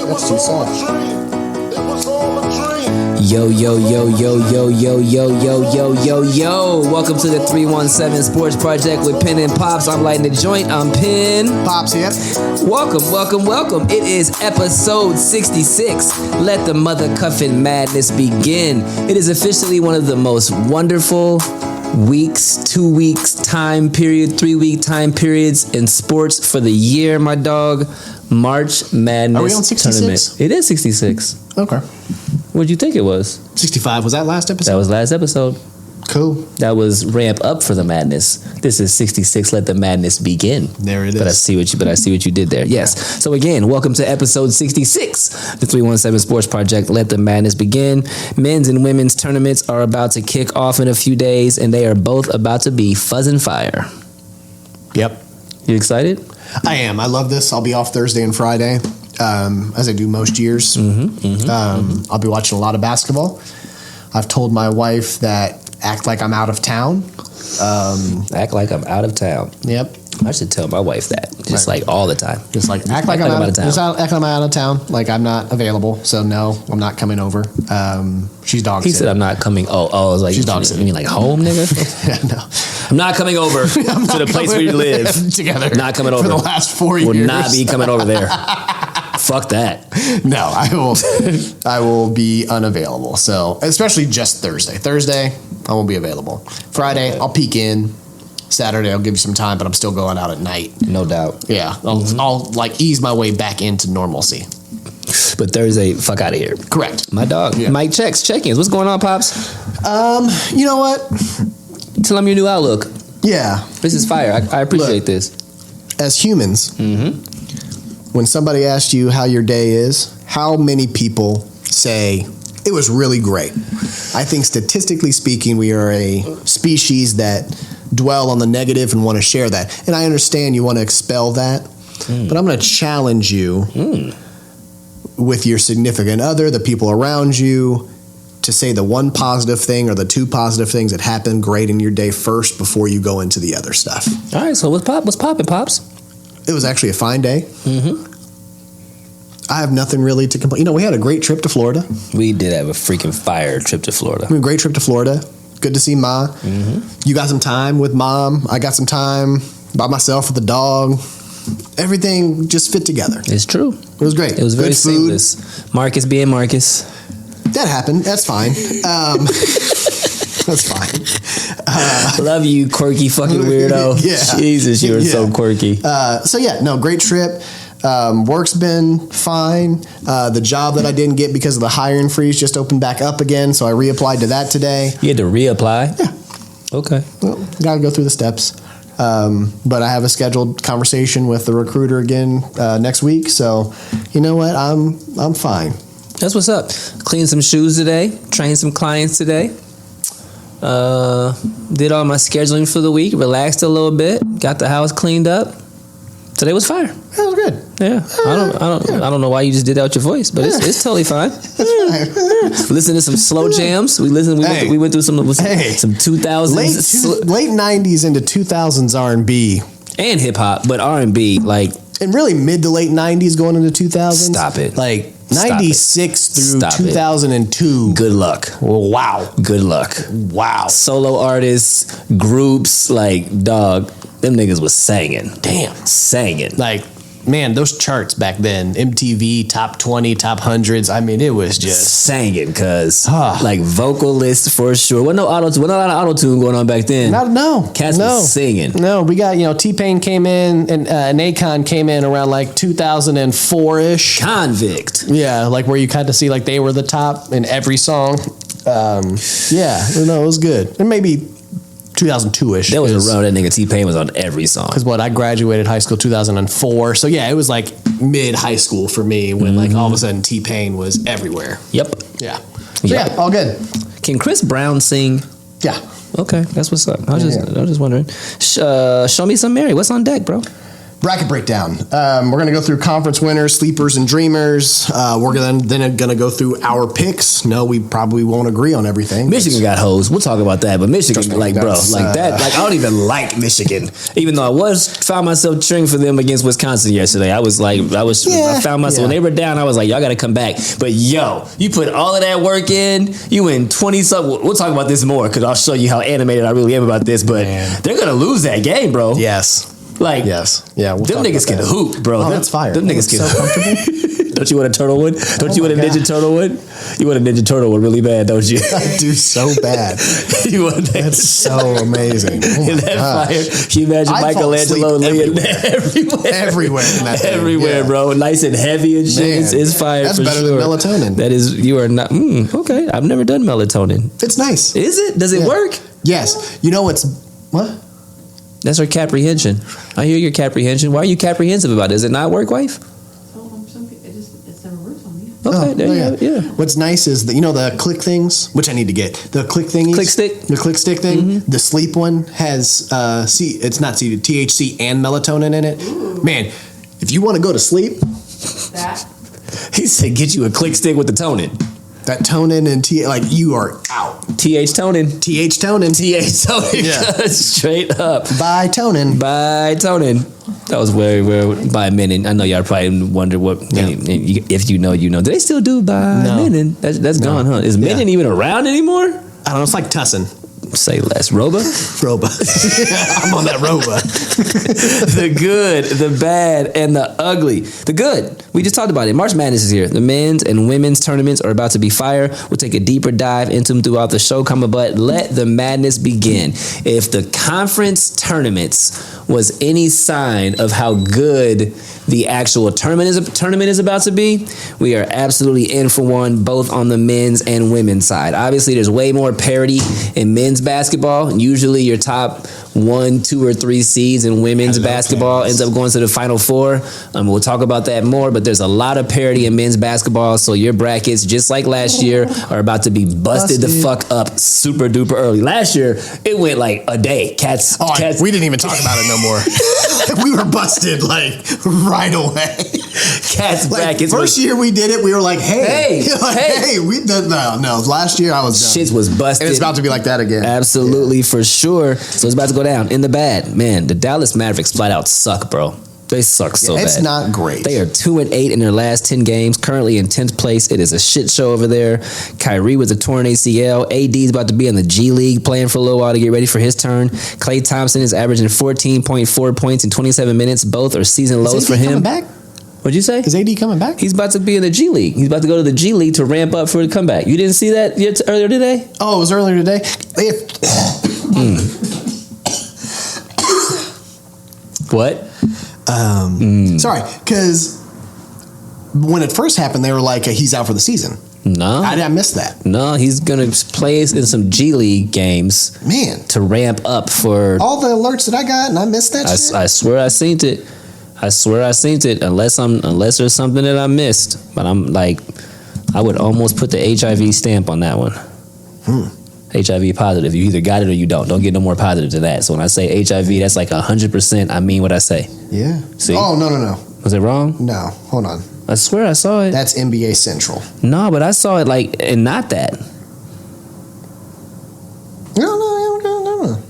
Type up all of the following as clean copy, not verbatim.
That's too soft. Yo. Welcome to the 317 Sports Project with Penn and Pops. I'm lighting the joint. I'm Penn. Pops here. Welcome. It is episode 66. Let the mothercuffin madness begin. It is officially one of the most wonderful weeks, 2 weeks time period, 3-week time periods in sports for the year, my dog. March Madness. Are we on 66? Tournament. It is 66. Okay. What'd you think it was? 65. Was that last episode? That was last episode. Cool. That was ramp up for the madness. This is 66. Let the madness begin. There it is. But I see what you did there. Yes. So again, welcome to episode 66, the 317 Sports Project. Let the madness begin. Men's and women's tournaments are about to kick off in a few days, and they are both about to be fuzzing fire. Yep. You excited? I am. I love this. I'll be off Thursday and Friday, as I do most years. I'll be watching a lot of basketball. I've told my wife that act like I'm out of town. Act like I'm out of town. Yep. I should tell my wife that, just like all the time. Just like act like I'm out of town. Just act like I'm out of town. Like I'm not available. So no, I'm not coming over. She's dog sitting. He said I'm not coming. I was like, she's dog sitting. You mean like home, nigga? Yeah, no. I'm not coming over to the place where you live. Together. Not coming over. For the last 4 years. Will not be coming over there. Fuck that. No, I will be unavailable. So, especially just Thursday. Thursday, I won't be available. Friday, I'll peek in. Saturday, I'll give you some time, but I'm still going out at night. No doubt. Yeah, I'll like ease my way back into normalcy. But Thursday, fuck out of here. Correct. My dog. Yeah. Mike checks, check-ins. What's going on, Pops? You know what? Tell him your new outlook. Yeah. This is fire. I appreciate this. As humans, when somebody asks you how your day is, how many people say, it was really great? I think statistically speaking, we are a species that dwell on the negative and want to share that. And I understand you want to expel that, but I'm going to challenge you with your significant other, the people around you, to say the one positive thing or the two positive things that happened great in your day first before you go into the other stuff. All right, so what's popping, Pops? It was actually a fine day. I have nothing really to complain. You know, we had a great trip to Florida. We did have a freaking fire trip to Florida. Great trip to Florida. Good to see Ma. You got some time with Mom. I got some time by myself with the dog. Everything just fit together. It's true. It was great. It was very seamless. Marcus being Marcus. That happened. That's fine. That's fine. Love you, quirky fucking weirdo. Yeah. Jesus, you were so quirky. Great trip. Work's been fine. The job that I didn't get because of the hiring freeze just opened back up again, so I reapplied to that today. You had to reapply? Yeah. Okay. Well, got to go through the steps. But I have a scheduled conversation with the recruiter again next week, so you know what? I'm fine. That's what's up. Cleaned some shoes today. Trained some clients today. Did all my scheduling for the week. Relaxed a little bit. Got the house cleaned up. Today was fire. That was good. Yeah. I don't know why you just did that with your voice, but it's totally fine. Listen to some slow jams. We went through some 2000s late 90s into 2000s R&B and hip hop, but R&B and really mid to late 90s going into 2000s. Stop it. 96 through 2002. Good luck. Wow. Good luck. Wow. Solo artists, groups, dog, them niggas was singing. Damn. Singing. Man, those charts back then, MTV, top 20, top hundreds, I mean, it was just singing, cuz. Vocalist for sure. Wasn't a lot of auto-tune going on back then. No. Cats was singing. No, we got, T-Pain came in and Akon came in around 2004-ish. Convict. Yeah, where you kind of see they were the top in every song. It was good. And maybe 2002-ish. There was a run that nigga T-Pain was on every song. Because I graduated high school 2004. So yeah, it was mid-high school for me when all of a sudden T-Pain was everywhere. Yep. Yeah. So all good. Can Chris Brown sing? Yeah. Okay, that's what's up. I was just wondering. Show me some Mary. What's on deck, bro? Bracket breakdown. We're going to go through conference winners, sleepers, and dreamers. We're then going to go through our picks. No, we probably won't agree on everything. Michigan got hosed. We'll talk about that. But Michigan, like, bro, like that. Like, I don't even like Michigan. Even though I found myself cheering for them against Wisconsin yesterday. I found myself when they were down. I was like, y'all got to come back. But yo, you put all of that work in. You win 20-something. We'll talk about this more because I'll show you how animated I really am about this. But they're going to lose that game, bro. Yes. Like, yes, yeah, them niggas can hoop, bro. Oh, that's fire. Them niggas can so comfortable. Don't you want a turtle one? Don't you want a Ninja Turtle one? You want a Ninja Turtle one really bad, don't you? I do so bad. You want that? That's so amazing. Oh that fire. Can you imagine Michelangelo laying everywhere in that thing. Everywhere, bro. Nice and heavy and shit. It's fire. That's for better sure. than melatonin. That is, you are not. Okay, I've never done melatonin. It's nice. Is it? Does it work? Yes. You know what's what? That's her comprehension. I hear your comprehension. Why are you comprehensive about it? Does it not work, wife? It never works on me. Okay, there you go. Yeah. What's nice is that, you know, the click things, which I need to get. The click thingies. Click stick? The click stick thing. The sleep one has, it's not THC and melatonin in it. Ooh. Man, if you want to go to sleep. That. He said get you a click stick with the tonin. That tonin and like you are out. TH tonin. TH tonin. TH tonin. Yeah. Straight up. By tonin. By tonin. That was very, very by a minute. I know y'all probably wonder what if you know, you know. Do they still do by minute? That's gone, huh? Is minute even around anymore? I don't know. It's like tussin. Say less. Roba? Roba. I'm on that Roba. The good, the bad, and the ugly. The good. We just talked about it. March Madness is here. The men's and women's tournaments are about to be fire. We'll take a deeper dive into them throughout the show. But let the madness begin. If the conference tournaments was any sign of how good the actual tournament is about to be, we are absolutely in for one, both on the men's and women's side. Obviously, there's way more parity in men's basketball. Usually your top 1, 2, or 3 seeds in women's basketball ends up going to the Final Four. We'll talk about that more, but there's a lot of parity in men's basketball, so your brackets, just like last year, are about to be busted the fuck up super duper early. Last year, it went like a day. Cats. We didn't even talk about it no more. We were busted like right away. Cats brackets. First year we did it, we were like, hey, we did no. Last year I was done. Shit was busted. And it's about to be like that again. Absolutely, for sure. So it's about to go down. In the bad, man, the Dallas Mavericks flat out suck, bro. They suck so bad. It's not great. They are 2-8 in their last 10 games, currently in 10th place. It is a shit show over there. Kyrie with a torn ACL. AD is about to be in the G League playing for a little while to get ready for his turn. Klay Thompson is averaging 14.4 points in 27 minutes. Both are season lows for him. Coming back? What'd you say? Is AD coming back? He's about to be in the G League. He's about to go to the G League to ramp up for the comeback. You didn't see that yet earlier today? Oh, it was earlier today? What? Sorry, because when it first happened, they were like, he's out for the season. No. I missed that. No, he's going to play in some G League games. Man. To ramp up for... all the alerts that I got, and I missed that shit. I swear I seen it. Unless there's something that I missed. But I'm like, I would almost put the HIV stamp on that one. HIV positive. You either got it or you don't. Don't get no more positive than that. So when I say HIV, that's like 100%. I mean what I say. Yeah. See? Oh, no. Was it wrong? No. Hold on. I swear I saw it. That's NBA Central. No, but I saw it like, and not that. No.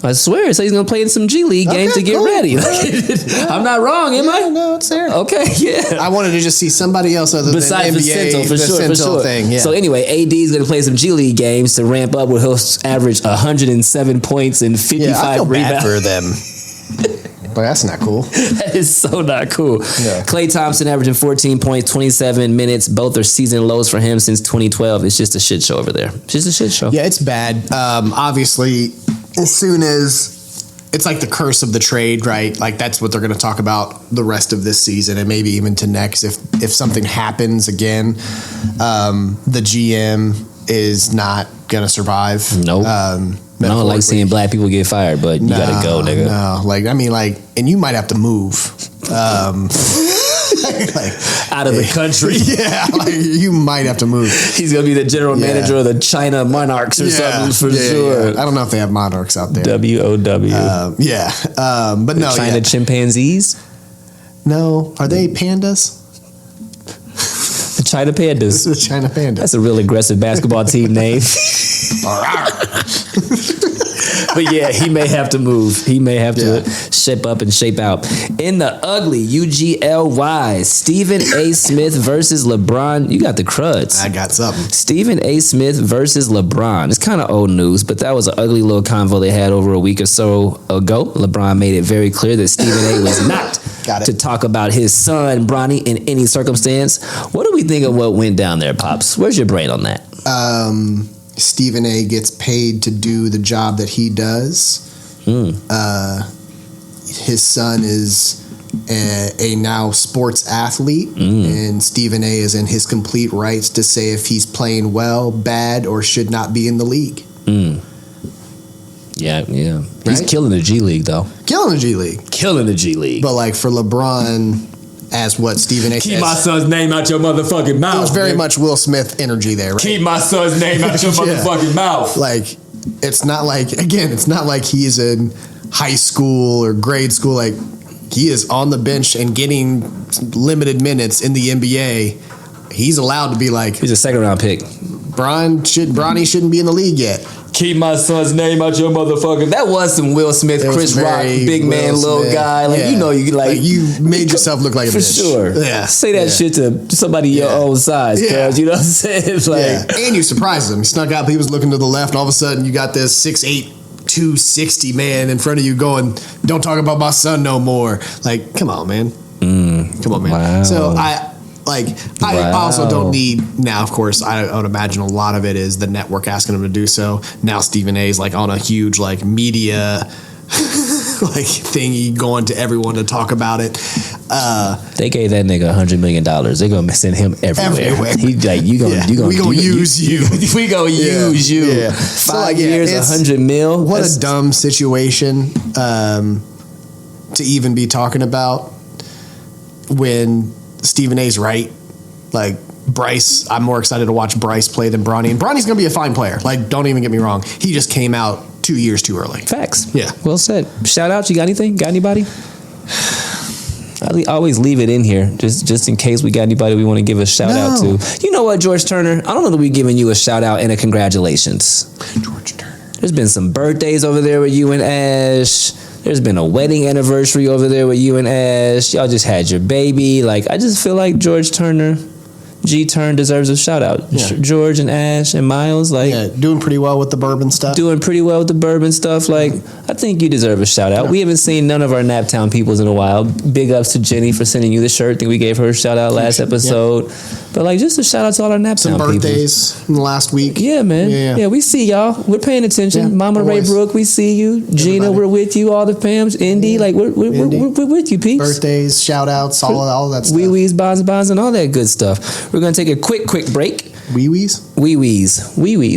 I swear it says he's going to play in some G League games to get ready. I'm not wrong, am I? No, it's there. Okay, yeah. I wanted to just see somebody else other besides than NBA, for sure. thing. Yeah. So anyway, AD is going to play some G League games to ramp up where he'll average 107 points and 55 I feel rebounds. bad for them. But that's not cool. That is so not cool. Yeah. Klay Thompson averaging 14 points, 27 minutes. Both are season lows for him since 2012. It's just a shit show over there. Just a shit show. Yeah, it's bad. Obviously, as soon as it's like the curse of the trade, right? Like that's what they're going to talk about the rest of this season and maybe even to next. If something happens again, the GM is not going to survive. Nope. I don't like seeing black people get fired, but you gotta go, nigga. No, and you might have to move. Out of the country. Yeah, you might have to move. He's gonna be the general manager of the China Monarchs or something for sure. Yeah. I don't know if they have monarchs out there. WOW. But no, China chimpanzees. No, are they pandas? The China Pandas. This is the China Pandas. That's a real aggressive basketball team name. But yeah, he may have to move. He may have to shape up and shape out. In the ugly, UGLY, Stephen A. Smith versus LeBron. You got the cruds. I got something. Stephen A. Smith versus LeBron. It's kind of old news, but that was an ugly little convo they had over a week or so ago. LeBron made it very clear that Stephen A. was not to talk about his son, Bronny, in any circumstance. What do we think of what went down there, Pops? Where's your brain on that? Stephen A. gets paid to do the job that he does. His son is a now sports athlete, and Stephen A. is in his complete rights to say if he's playing well, bad, or should not be in the league. Yeah. He's killing the G League, though. Killing the G League. Killing the G League. But like for LeBron, as what Stephen A. Keep says, my son's name out your motherfucking mouth. it was very much Will Smith energy there, right? Keep my son's name out your motherfucking mouth. Like, it's not like he's in high school or grade school. Like, he is on the bench and getting limited minutes in the NBA. He's allowed to be like, he's a second round pick. Bronny shouldn't be in the league yet. Keep my son's name out your motherfucker. That was some Will Smith, Chris Rock, big man, little guy. Like, you know, you made yourself look like a bitch. For sure. Yeah. Say that shit to somebody your own size, cuz. You know what I'm saying? It's like, and you surprised him. He snuck out, he was looking to the left, and all of a sudden you got this 6'8", 260 man in front of you going, don't talk about my son no more. Like, come on, man. Come on, man. Wow. So I also don't need, now of course I would imagine a lot of it is the network asking him to do so. Now Stephen A. is like on a huge like media like thingy going to everyone to talk about it. They gave that nigga $100 million. They're gonna send him everywhere. He like, we gonna use you. We gonna use you. Yeah. 5 years, $100 million. What a dumb situation to even be talking about when Stephen A's right. Like Bryce, I'm more excited to watch Bryce play than Bronny. And Bronny's going to be a fine player. Like, don't even get me wrong. He just came out 2 years too early. Facts. Yeah. Well said. Shout out. You got anything? Got anybody? I always leave it in here just in case we got anybody we want to give a shout out to. You know what, George Turner? I don't know that we're giving you a shout out and a congratulations. George Turner. There's been some birthdays over there with you and Ash. There's been a wedding anniversary over there with you and Ash. Y'all just had your baby. Like, I just feel like George Turner, G-Turn deserves a shout out. Yeah. George and Ash and Miles, like, doing pretty well with the bourbon stuff. Like, I think you deserve a shout out. We haven't seen none of our Naptown peoples in a while. Big ups to Jenny for sending you the shirt. I think we gave her a shout out last episode. But like, just a shout out to all our Naptown people. Some birthdays in the last week. Yeah, man. Yeah, we see y'all. We're paying attention. Yeah, Mama always. Ray Brooke, we see you. Gina, we're with you. All the fams. Indy, like, we're with you, peeps. Birthdays, shout outs, all that stuff. Wee-wees, bonds, and all that good stuff. We're going to take a quick break. Wee-wees,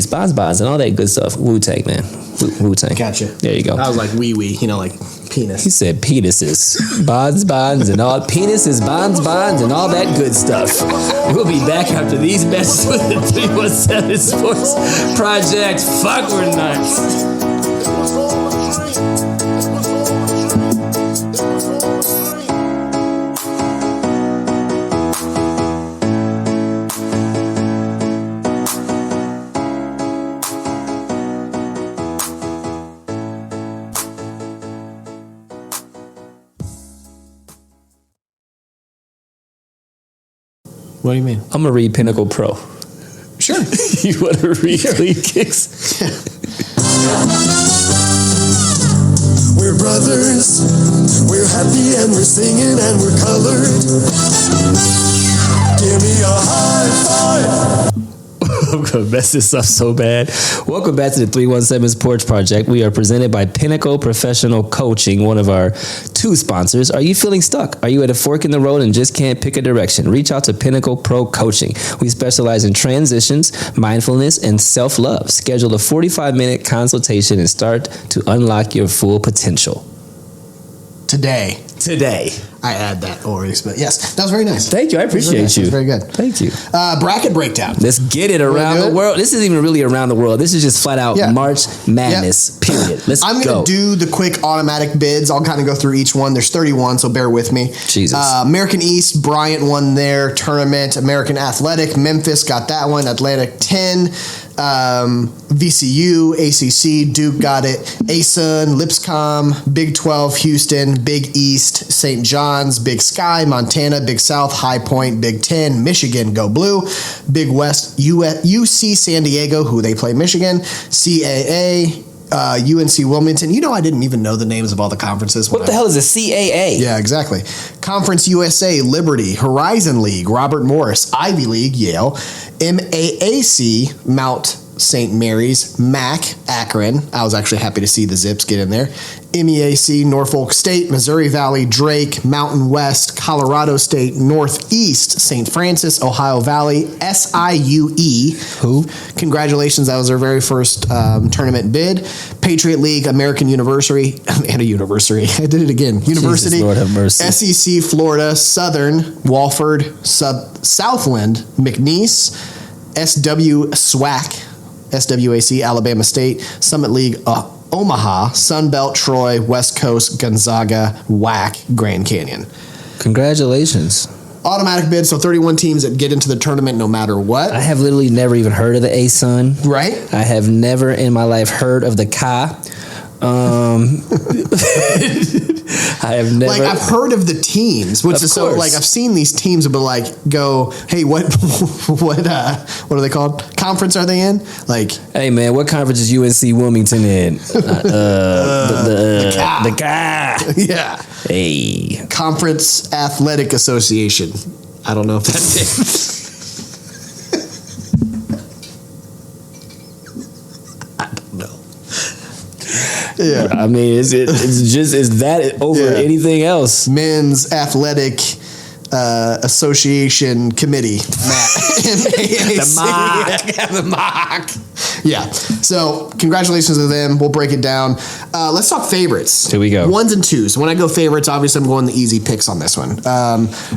bonds, and all that good stuff. Wu-Tang, man. Wu-Tang. Gotcha. There you go. I was like wee-wee, like penis. He said penises. bonds, and all penises, bonds, and all that good stuff. We'll be back after these messages with the 317 Sports Project. Fuck, we're nuts. What do you mean? I'm going to read Pinnacle Pro. Sure. You want to read Clean Kicks? We're brothers. We're happy and we're singing and we're colored. Give me a high five. I'm going to mess this up so bad. Welcome back to the 317 Sports Project. We are presented by Pinnacle Professional Coaching, one of our 2 sponsors. Are you feeling stuck? Are you at a fork in the road and just can't pick a direction? Reach out to Pinnacle Pro Coaching. We specialize in transitions, mindfulness, and self-love. Schedule a 45-minute consultation and start to unlock your full potential. Today. I add that always. But yes, that was very nice. Thank you. I appreciate you. It was very good. Thank you. Bracket breakdown. Let's get it around the world. This isn't even really around the world. This is just flat out March Madness, period. Let's I'm going to do the quick automatic bids. I'll kind of go through each one. There's 31, so bear with me. Jesus. American East, Bryant won their tournament. American Athletic, Memphis got that one. Atlantic 10. VCU, ACC, Duke got it. ASUN, Lipscomb, Big 12, Houston, Big East, St. John's, Big Sky, Montana, Big South, High Point, Big 10, Michigan, go Blue. Big West, UC San Diego, who they play Michigan. CAA, UNC Wilmington. You know, I didn't even know the names of all the conferences. What the hell is a CAA? Yeah, exactly. Conference USA, Liberty, Horizon League, Robert Morris, Ivy League, Yale, MAAC, Mount St. Mary's, MAC, Akron. I was actually happy to see the Zips get in there. MEAC, Norfolk State, Missouri Valley, Drake, Mountain West, Colorado State, Northeast, St. Francis, Ohio Valley, SIUE. Who? Congratulations, that was their very first tournament bid. Patriot League, American University, and a University. I did it again. University. Jesus, Lord have mercy. SEC, Florida, Southern, Walford, Southland, McNeese, SWAC, Alabama State, Summit League, Omaha, Sunbelt, Troy, West Coast, Gonzaga, WAC, Grand Canyon. Congratulations. Automatic bid, so 31 teams that get into the tournament no matter what. I have literally never even heard of the ASUN. Right? I have never in my life heard of the Ka. I have never. Like, I've heard of the teams, which is so, like, I've seen these teams, but like, go, hey, what are they called? Conference are they in? Like, hey man, what conference is UNC Wilmington in? The Ka. Yeah. Hey. Conference Athletic Association. I don't know if that's it. I don't know. Yeah. I mean, it's that over anything else? Men's Athletic Association Committee. The mock. Yeah. So congratulations to them. We'll break it down. Let's talk favorites. Here we go. Ones and twos. When I go favorites, obviously I'm going the easy picks on this one.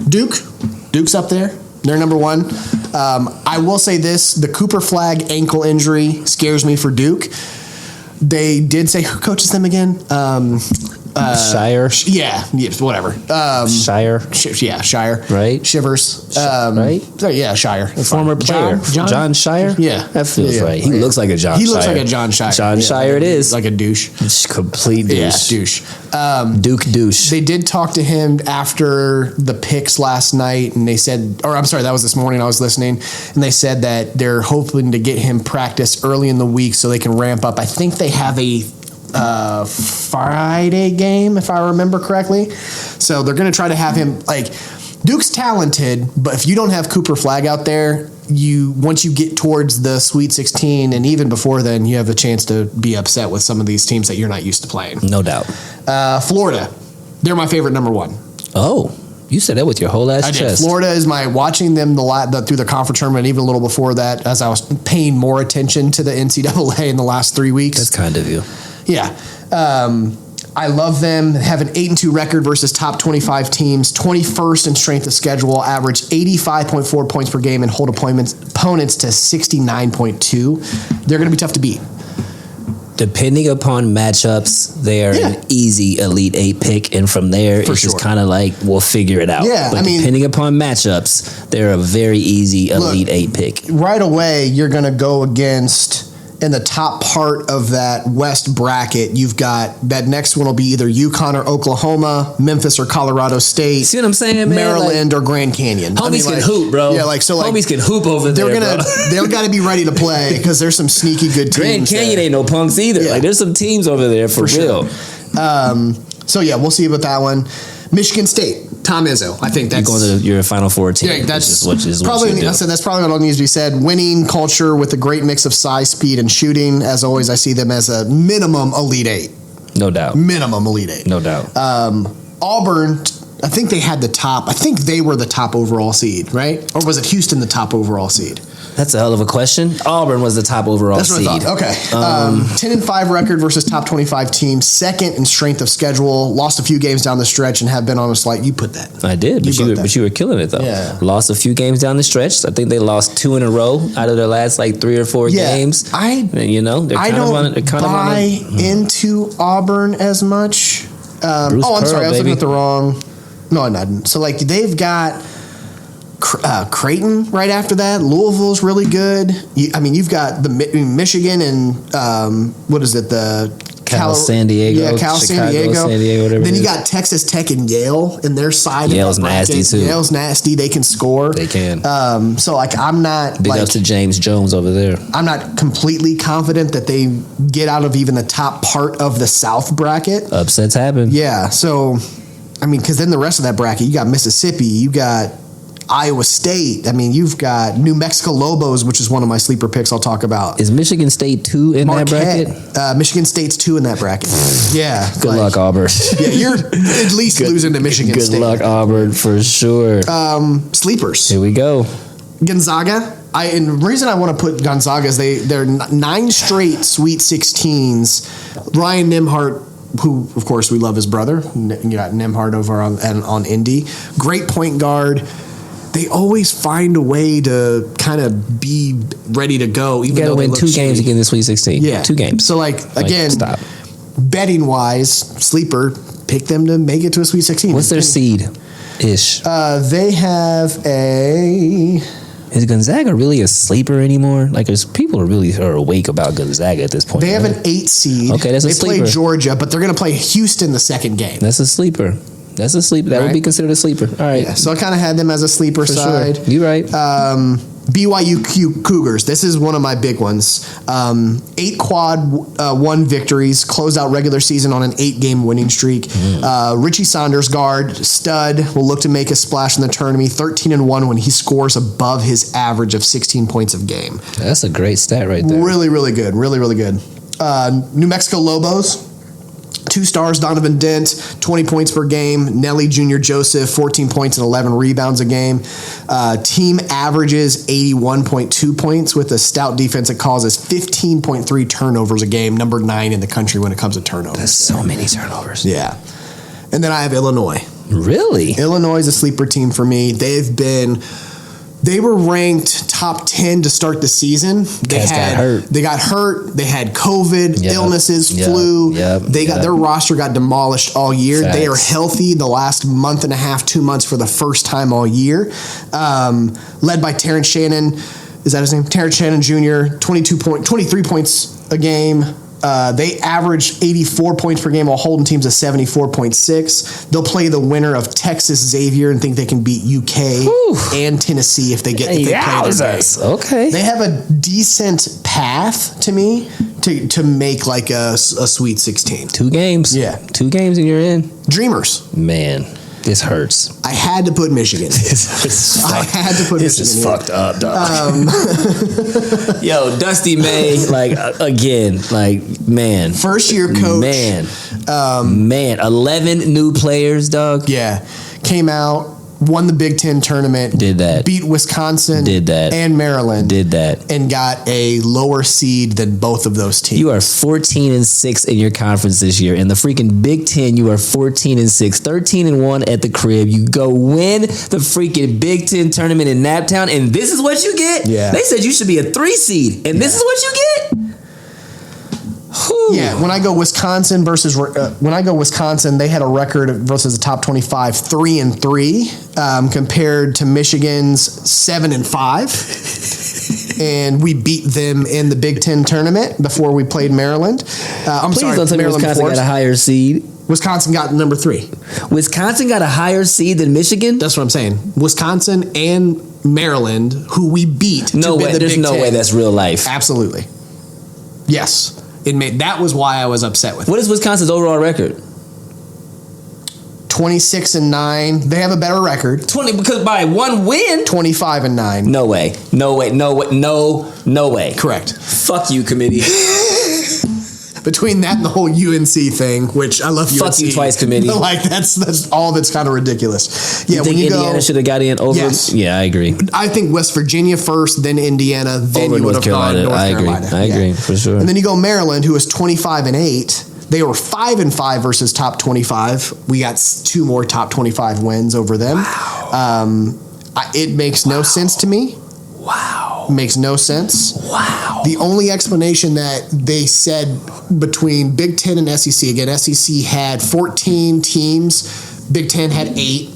Duke's up there. They're number one. I will say this: the Cooper Flag ankle injury scares me for Duke. They did say, who coaches them again? Shire. Yeah, whatever. Shire. Shire. Right. Shivers. Right. Yeah, Shire. That's Former fine. player. John Shire? Yeah. That feels right. He looks like a John Shire. He looks like a John Shire. John Shire it is. Like a douche. Complete douche. Yeah, douche. Duke douche. They did talk to him after the picks last night, and they said, or I'm sorry, that was this morning I was listening, and they said that they're hoping to get him practice early in the week so they can ramp up. I think they have a Friday game, if I remember correctly. So they're going to try to have him, like, Duke's talented, but if you don't have Cooper Flag out there, once you get towards the Sweet 16 and even before then, you have a chance to be upset with some of these teams that you're not used to playing. No doubt. Florida, they're my favorite number one. Oh, you said that with your whole ass I chest. did. Florida is watching them through the conference tournament, even a little before that, as I was paying more attention to the NCAA in the last 3 weeks. That's kind of you. Yeah. I love them. They have an 8-2 record versus top 25 teams, 21st in strength of schedule, average 85.4 points per game, and hold opponents to 69.2. They're going to be tough to beat. Depending upon matchups, they are an easy Elite 8 pick, and from there, it's just kind of like, we'll figure it out. Yeah, but depending upon matchups, they're a very easy Elite 8 pick. Right away, you're going to go against... in the top part of that West bracket, you've got that next one will be either UConn or Oklahoma, Memphis or Colorado State. See what I'm saying, man? Maryland or Grand Canyon. Homies can hoop, bro. Yeah, homies can hoop over there. They're gonna be ready to play because there's some sneaky good teams. Grand Canyon ain't no punks either. Yeah. Like, there's some teams over there for real. Sure. So yeah, we'll see about that one. Michigan State. Tom Izzo. I think that's going to your Final Four team. Yeah, that's probably. I said that's probably what all needs to be said. Winning culture with a great mix of size, speed, and shooting. As always, I see them as a minimum Elite 8. No doubt. Minimum Elite 8. No doubt. Auburn I think they had the top. I think they were the top overall seed, right? Or was it Houston the top overall seed? That's a hell of a question. Auburn was the top overall That's what seed. I thought. Okay. 10-5 record versus top 25 team. Second in strength of schedule. Lost a few games down the stretch and have been on a slight. You put that. I did, but you were killing it though. Yeah. Lost a few games down the stretch. I think they lost 2 in a row out of their last like 3 or 4 games. I don't buy into Auburn as much. I'm sorry. I was looking at the wrong. No, I didn't. So like they've got Creighton right after that. Louisville's really good. You've got the Michigan and what is it? The Cal San Diego. Yeah, Cal San Diego. Whatever. Then you got Texas Tech and Yale in their side. Yale's nasty too. Yale's nasty. They can score. They can. So like I'm not big ups to James Jones over there. I'm not completely confident that they get out of even the top part of the South bracket. Upsets happen. Yeah. So because then the rest of that bracket, you got Mississippi, you got Iowa State. You've got New Mexico Lobos, which is one of my sleeper picks I'll talk about. Is Michigan State 2 in that bracket? Michigan State's 2 in that bracket. Yeah. Good luck, Auburn. Yeah, you're at least losing to Michigan State. Good luck, Auburn, for sure. Sleepers. Here we go. Gonzaga. And the reason I want to put Gonzaga is they're 9 straight Sweet 16s. Ryan Nembhard, who, of course, we love his brother. You got Nembhard over on Indy. Great point guard. They always find a way to kind of be ready to go. You got to win 2 games again this Sweet 16. Yeah. 2 games. So, again, betting-wise, sleeper, pick them to make it to a Sweet 16. What's their seed-ish? They have a... Is Gonzaga really a sleeper anymore? People are awake about Gonzaga at this point. They have an 8 seed. Okay, that's a sleeper. They play Georgia, but they're going to play Houston the second game. That's a sleeper. That would be considered a sleeper. All right. Yeah, so I kind of had them as a sleeper side. Sure. You're right. BYU Cougars. This is one of my big ones. 8 quad 1 victories. Close out regular season on an 8-game winning streak. Richie Saunders, guard, stud, will look to make a splash in the tournament. 13-1 when he scores above his average of 16 points a game. That's a great stat right there. Really, really good. Really, really good. New Mexico Lobos. 2 stars, Donovan Dent, 20 points per game. Nelly Jr. Joseph, 14 points and 11 rebounds a game. Team averages 81.2 points with a stout defense that causes 15.3 turnovers a game, number 9 in the country when it comes to turnovers. That's so many turnovers. Yeah. And then I have Illinois. Really? Illinois is a sleeper team for me. They were ranked top 10 to start the season. They got hurt. They had COVID, illnesses, flu. Their roster got demolished all year. Facts. They are healthy the last month and a half, 2 months for the first time all year. Led by Terrence Shannon. Is that his name? Terrence Shannon Jr., 23 points a game. They average 84 points per game while holding teams at 74.6. They'll play the winner of Texas Xavier and think they can beat UK and Tennessee if they play their game. Okay. They have a decent path to me to make like a Sweet 16. 2 games. Yeah. 2 games and you're in. Dreamers. Man. This hurts. I had to put Michigan. I had to put Michigan. This is fucked up, dog. Yo, Dusty May, man. First year coach. Man. 11 new players, dog. Yeah. Came out, won the Big Ten tournament. Did that. Beat Wisconsin. Did that. And Maryland. Did that. And got a lower seed than both of those teams. You are 14-6 in your conference this year. In the freaking Big Ten, you are 14-6. 13-1 at the crib. You go win the freaking Big Ten tournament in Naptown, and this is what you get? Yeah. They said you should be a 3 seed, and this is what you get? Whew. Yeah, when I go Wisconsin, they had a record versus the top 25 3-3 compared to Michigan's 7-5, and we beat them in the Big Ten tournament before we played Maryland. Please don't tell me Wisconsin got a higher seed. Wisconsin got number 3. Wisconsin got a higher seed than Michigan? That's what I'm saying. Wisconsin and Maryland, who we beat. No way. There's no way that's real life. Absolutely. Yes. That was why I was upset with it. What is Wisconsin's overall record? 26-9. They have a better record. Because by 1 win. 25-9. No way. No way. Correct. Fuck you, committee. But between that and the whole UNC thing, which I love. Fuck UNC, you twice committee. But like that's all of it's kind of ridiculous. Yeah, You think Indiana should have got in over? Yes. Yeah, I agree. I think West Virginia first, then Indiana, then Over you would North have gone Carolina. North I agree. Carolina. I agree for sure. And then you go Maryland, who is 25-8. They were 5-5 versus top 25. We got 2 more top 25 wins over them. Wow. It makes no sense to me. Wow. Makes no sense. Wow. The only explanation that they said between Big Ten and SEC, again, SEC had 14 teams, Big Ten had 8.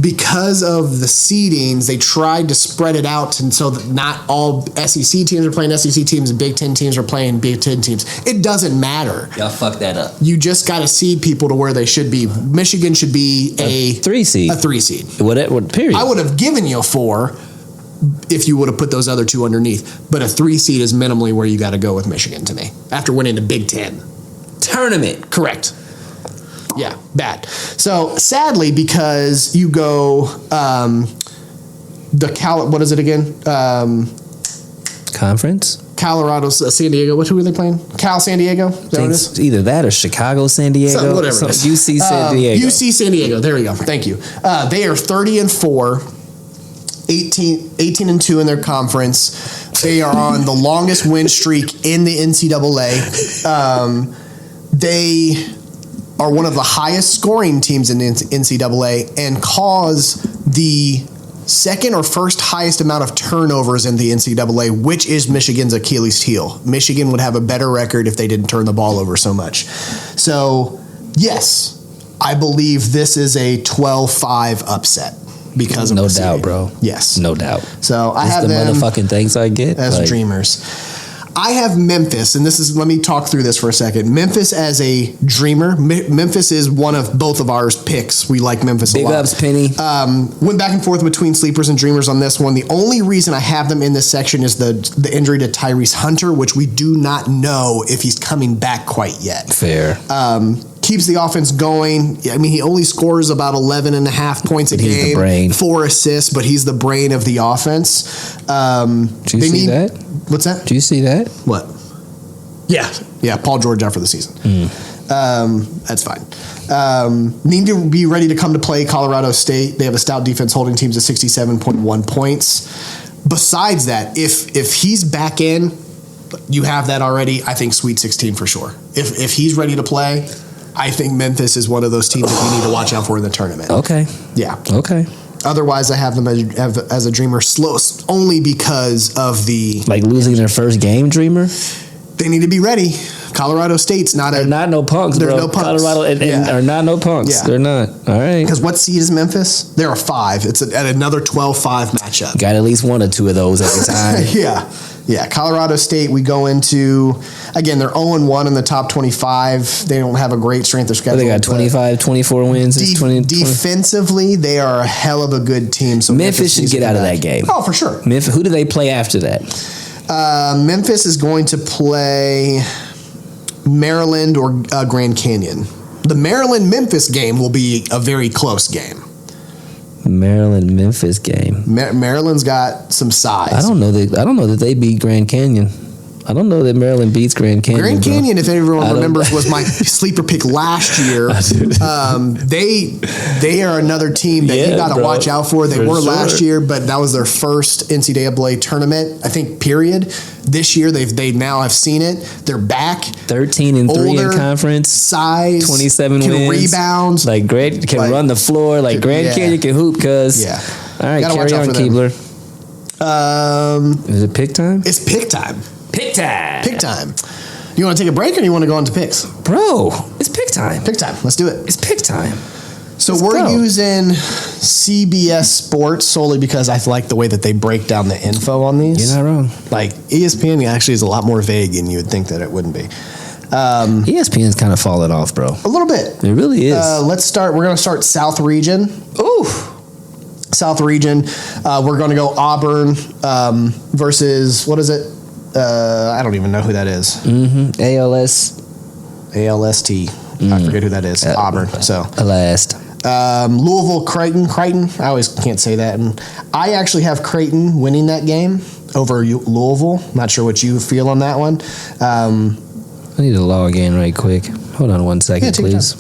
Because of the seedings, they tried to spread it out, and so that not all SEC teams are playing SEC teams and Big Ten teams are playing Big Ten teams. It doesn't matter. Y'all fucked that up. You just got to seed people to where they should be. Michigan should be a 3 seed. A 3 seed. What period? I would have given you a 4 if you would have put those other 2 underneath. But a 3 seed is minimally where you got to go with Michigan to me after winning the Big Ten tournament. Correct. Yeah, bad. So sadly, because you go what is it again? Conference? Colorado, San Diego. Who were they playing? Cal San Diego? Is that what it is? Either that or Chicago, San Diego. Whatever it is. UC San Diego. UC San Diego. There we go. Thank you. They are 30-4, 18-2 in their conference. They are on the longest win streak in the NCAA. They are one of the highest scoring teams in the NCAA and cause the second or first highest amount of turnovers in the NCAA, which is Michigan's Achilles heel. Michigan would have a better record if they didn't turn the ball over so much. So, yes, I believe this is a 12-5 upset because of no the doubt, seeding. bro. Yes. No doubt. So I It's have the them motherfucking things I get as dreamers. I have Memphis, and let me talk through this for a second. Memphis as a dreamer. Memphis is one of both of ours picks. We like Memphis a lot. Big ups, Penny. Went back and forth between sleepers and dreamers on this one. The only reason I have them in this section is the injury to Tyrese Hunter, which we do not know if he's coming back quite yet. Fair. Keeps the offense going. I mean, he only scores about 11.5 points a But he's the game, brain. 4 assists, but he's the brain of the offense. Did you see that? What's that? Did you see that? What? Yeah, Paul George out for the season. That's fine. Need to be ready to come to play Colorado State. They have a stout defense holding teams at 67.1 points. Besides that, if he's back in, you have that already. I think Sweet 16 for sure. If he's ready to play, I think Memphis is one of those teams that you need to watch out for in the tournament. Okay. Yeah. Okay. Otherwise, I have them as a dreamer slow, only because of the... Like losing their first game, dreamer? They need to be ready. Colorado State's not They're not no punks, There's bro. no punks. Colorado are not no punks. Yeah. They're not. All right. Because what seed is Memphis? They're a 5. It's at another 12-5 matchup. Got at least 1 or 2 of those every time. Yeah. Colorado State, we go into, again, they're 0-1 in the top 25. They don't have a great strength of schedule. They got 25, 24 wins. Defensively, they are a hell of a good team. So Memphis should get out of that game. Oh, for sure. Memphis. Who do they play after that? Memphis is going to play Maryland or Grand Canyon. The Maryland-Memphis game will be a very close game. Maryland-Memphis game. Maryland's got some size. I don't know that they beat Grand Canyon. I don't know that Maryland beats Grand Canyon. Grand Canyon, if everyone remembers, was my sleeper pick last year. They are another team that you got to watch out for. They were last year, but that was their first NCAA tournament, I think, period. This year, they now have seen it. They're back. 13-3 in conference. Size. 27 can wins. Rebound. Like Grand can run the floor. Like Grand Canyon can hoop. Cause all right, carry on, Keebler. Is it pick time? It's pick time. Pick time. Pick time. You want to take a break or you want to go into picks? Bro, it's pick time. Pick time. Let's do it. It's pick time. So we're using CBS Sports solely because I like the way that they break down the info on these. You're not wrong. Like ESPN actually is a lot more vague than you would think that it wouldn't be. ESPN's kind of fallen off, bro. A little bit. It really is. Let's start. We're going to start South Region. Ooh. South Region. We're going to go Auburn versus, what is it? I don't even know who that is. ALST. I forget who that is. Auburn. So last. Louisville, Creighton. I always can't say that. And I actually have Creighton winning that game over Louisville. Not sure what you feel on that one. I need to log in right quick. Hold on one second, take your please.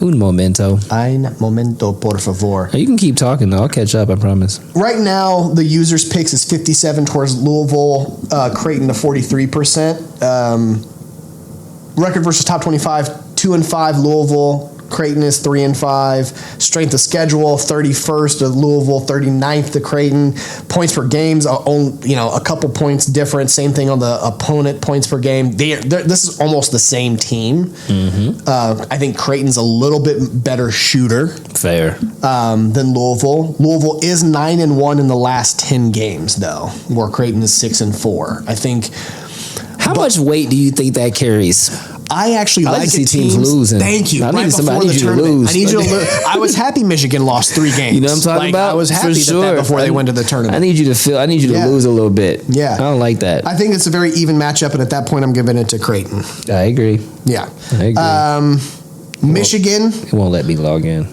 Un momento. Ein momento, por favor. You can keep talking, though. I'll catch up, I promise. Right now, the users' picks is 57 towards Louisville, Creighton to 43%. Record versus top 25, 2-5 Louisville. Creighton is 3-5. Strength of schedule, 31st to Louisville, 39th to Creighton. Points per games, a couple points different. Same thing on the opponent points per game. This is almost the same team. Mm-hmm. I think Creighton's a little bit better shooter. Fair. Than Louisville. Louisville is 9-1 in the last 10 games, though, where Creighton is 6-4. I think. How much weight do you think that carries? I actually I like like to see it teams losing. Thank you. I Right need before somebody the you to tournament. lose. I need you to lose. I was happy Michigan lost 3 games. You know what I'm talking about? I was happy For sure. that before they went to the tournament. I need you to lose a little bit. Yeah. I don't like that. I think it's a very even matchup, and at that point, I'm giving it to Creighton. I agree. Yeah. I agree. Michigan. It won't let me log in.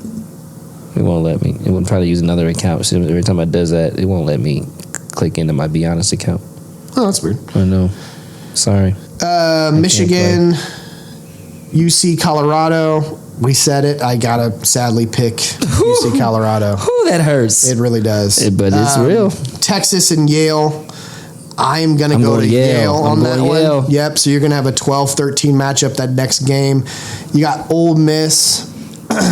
It won't let me. It will probably use another account. So every time it does that, it won't let me click into my Be Honest account. Oh, that's weird. I know. Sorry. Michigan, UC Colorado. We said it. I gotta sadly pick UC Colorado. Ooh, that hurts. It really does. But it's real. Texas and Yale. I'm going to go to Yale on that one. Yep. So you're going to have a 12-13 matchup that next game. You got Ole Miss,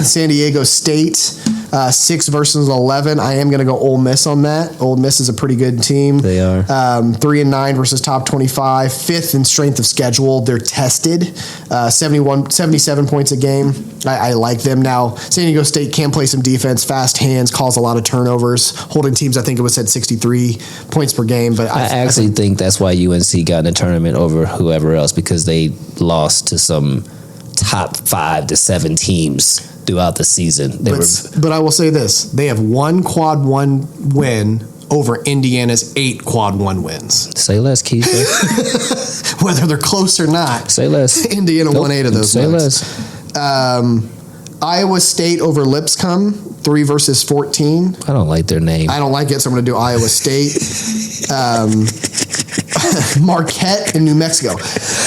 San Diego State, 6 versus 11. I am going to go Ole Miss on that. Ole Miss is a pretty good team. They are. 3-9 versus top 25. 5th in strength of schedule. They're tested. 77 points a game. I like them now. San Diego State can play some defense, fast hands, calls a lot of turnovers. Holding teams, I think it was at 63 points per game. But I actually think that's why UNC got in the tournament over whoever else, because they lost to some top 5 to 7 teams throughout the season. But I will say this: they have 1 quad 1 win over Indiana's 8 quad 1 wins. Say less, Keith. Whether they're close or not. Say less. Indiana won 8 of those. Say wins. less. Iowa State over Lipscomb, 3 versus 14. I don't like their name. I don't like it, so I'm going to do Iowa State. Marquette in New Mexico.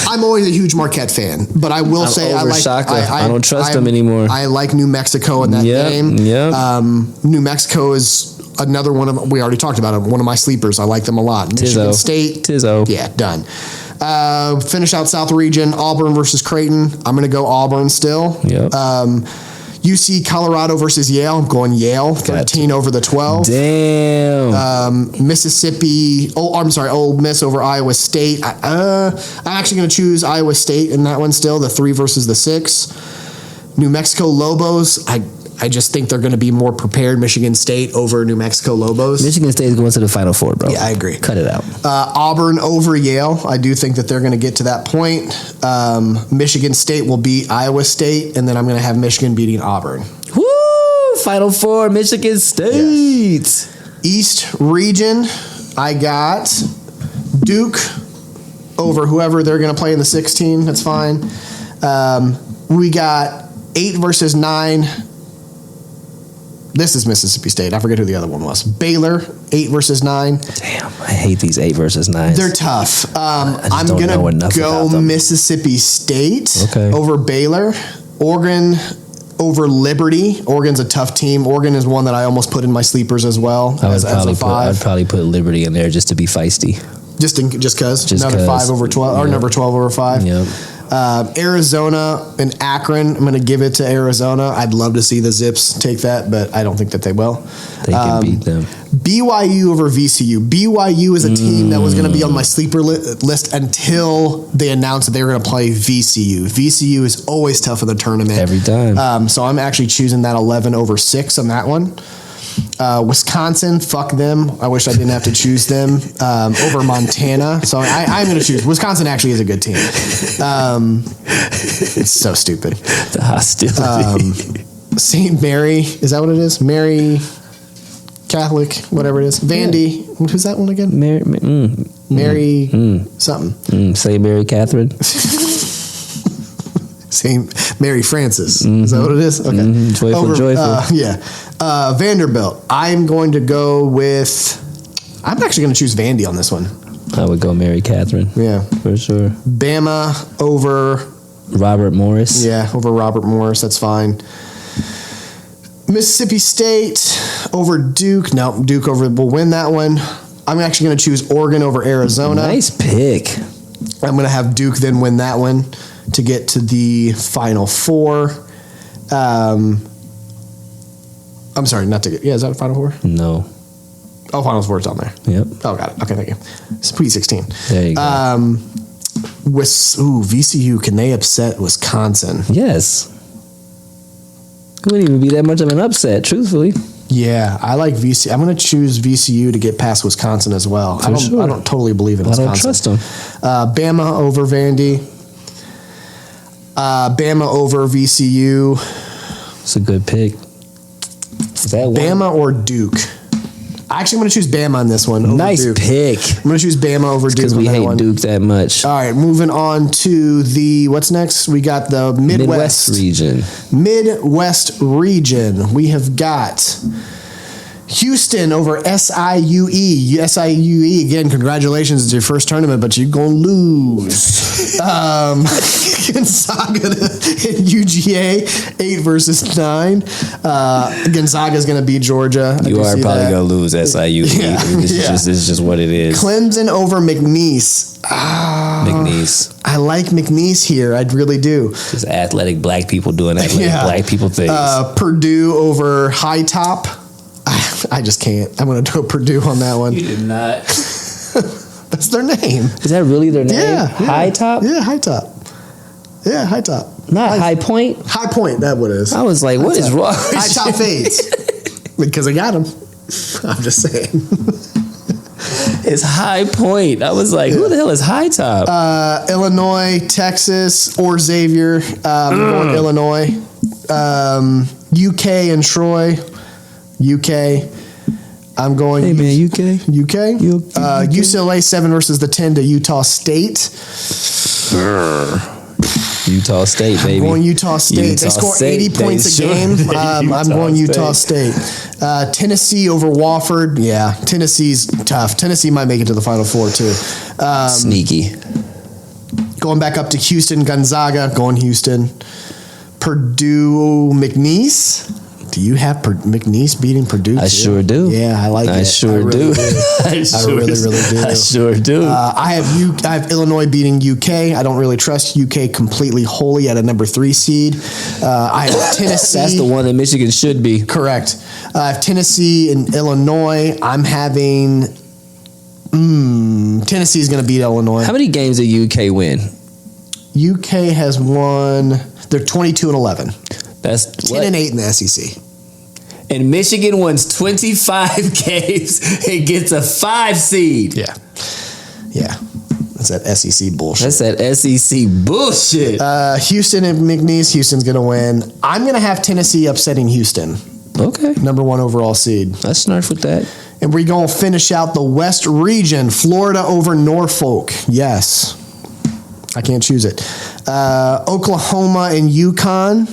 I'm always a huge Marquette fan, but I will say I like. I don't trust them anymore. I like New Mexico in that game. Yeah. New Mexico is another one of, we already talked about them, one of my sleepers. I like them a lot. Michigan State. Tizzo. Yeah, done. Finish out South Region, Auburn versus Creighton. I'm going to go Auburn still. Yep. UC Colorado versus Yale. I'm going Yale. 13 over the 12. Damn. Mississippi. Ole Miss over Iowa State. I'm actually going to choose Iowa State in that one still. The 3 versus the 6. New Mexico Lobos. I just think they're going to be more prepared. Michigan State over New Mexico Lobos. Michigan State is going to the Final Four, bro. Yeah, I agree. Cut it out. Auburn over Yale. I do think that they're going to get to that point. Michigan State will beat Iowa State, and then I'm going to have Michigan beating Auburn. Woo! Final Four, Michigan State. Yes. East Region, I got Duke over whoever they're going to play in the 16. That's fine. We got 8 versus 9. This is Mississippi State. I forget who the other one was. Baylor, 8 versus 9. Damn, I hate these 8 versus 9s. They're tough. I'm don't know going enough to go about them. Mississippi State Okay. over Baylor. Oregon over Liberty. Oregon's a tough team. Oregon is one that I almost put in my sleepers as well as a 5. I'd probably put Liberty in there just to be feisty. Just because? Just Another 5 over 12, or number 12 over 5. Yep. Arizona and Akron, I'm going to give it to Arizona. I'd love to see the Zips take that, but I don't think that they will. They can beat them. BYU over VCU. BYU is a team that was going to be on my sleeper list until they announced that they were going to play VCU. VCU is always tough in the tournament. Every time. So I'm actually choosing that 11 over 6 on that one. Wisconsin, fuck them. I wish I didn't have to choose them over Montana. So I'm going to choose. Wisconsin actually is a good team. It's so stupid. The hostility. St. Mary, is that what it is? Mary Catholic, whatever it is. Vandy, who's that one again? Mary something. Say Mary Catherine. St. Mary Francis. Is that what it is? Okay. Joyful. Yeah. Vanderbilt. I'm going to go with. I'm actually going to choose Vandy on this one. I would go Mary Catherine. Yeah. For sure. Bama over Robert Morris. Yeah, over Robert Morris. That's fine. Mississippi State over Duke. No, Duke will win that one. I'm actually going to choose Oregon over Arizona. Nice pick. I'm going to have Duke then win that one to get to the Final Four. I'm sorry, not to get. Yeah, is that a Final Four? No. Oh, Final Four is on there. Yep. Oh, got it. Okay, thank you. Sweet 16. There you go. VCU, can they upset Wisconsin? Yes. It wouldn't even be that much of an upset, truthfully. Yeah, I like VCU. I'm going to choose VCU to get past Wisconsin as well. I don't totally believe in Wisconsin. I don't trust them. Bama over Vandy. Bama over VCU. It's a good pick. Is that one? Bama or Duke? Actually, I'm going to choose Bama on this one. Over Nice Duke. pick. I'm going to choose Bama over Duke. Because we on that hate one. Duke that much. All right, moving on to the, what's next? We got the Midwest region. Midwest region. We have got Houston over SIUE. SIUE, again, congratulations. It's your first tournament, but you're going to lose. Gonzaga and UGA, 8-9. Gonzaga's going to beat Georgia. You are probably going to lose SIU. Yeah. This is just what it is. Clemson over McNeese. McNeese. I like McNeese here. I really do. Just athletic black people doing athletic black people things. Purdue over High Top. I just can't. I'm going to go Purdue on that one. You did not. That's their name. Is that really their name? Yeah. High Top? Yeah, High Top. Yeah, High Top. Not High Point? High Point, that's what it is. I was like, what is wrong? High Top fades. Because I got him. I'm just saying. It's High Point. I was like, who the hell is High Top? Illinois, Texas, or Xavier. Going Illinois. UK and Troy. UK. I'm going. Hey man, UK. UCLA 7 versus the 10 to Utah State. Utah State, baby. I'm going Utah State. They score 80 points a game. I'm going Utah State. Tennessee over Wofford. Yeah, Tennessee's tough. Tennessee might make it to the Final Four too. Sneaky. Going back up to Houston, Gonzaga. Going Houston. Purdue, McNeese. Do you have McNeese beating Purdue? I sure do. Yeah, I like it. I sure do. I really do. I sure do. I have Illinois beating UK. I don't really trust UK completely wholly at a number 3 seed. I have Tennessee. That's the one that Michigan should be. Correct. I have Tennessee and Illinois. I'm having Tennessee's going to beat Illinois. How many games did UK win? UK has won. They're 22-11. That's 10-8 in the SEC. And Michigan wins 25 games and gets a 5 seed. Yeah. That's that SEC bullshit. That's that SEC bullshit. Houston and McNeese. Houston's going to win. I'm going to have Tennessee upsetting Houston. Okay. Number 1 overall seed. Let's snarf with that. And we're going to finish out the West region. Florida over Norfolk. Yes. I can't choose it. Oklahoma and UConn.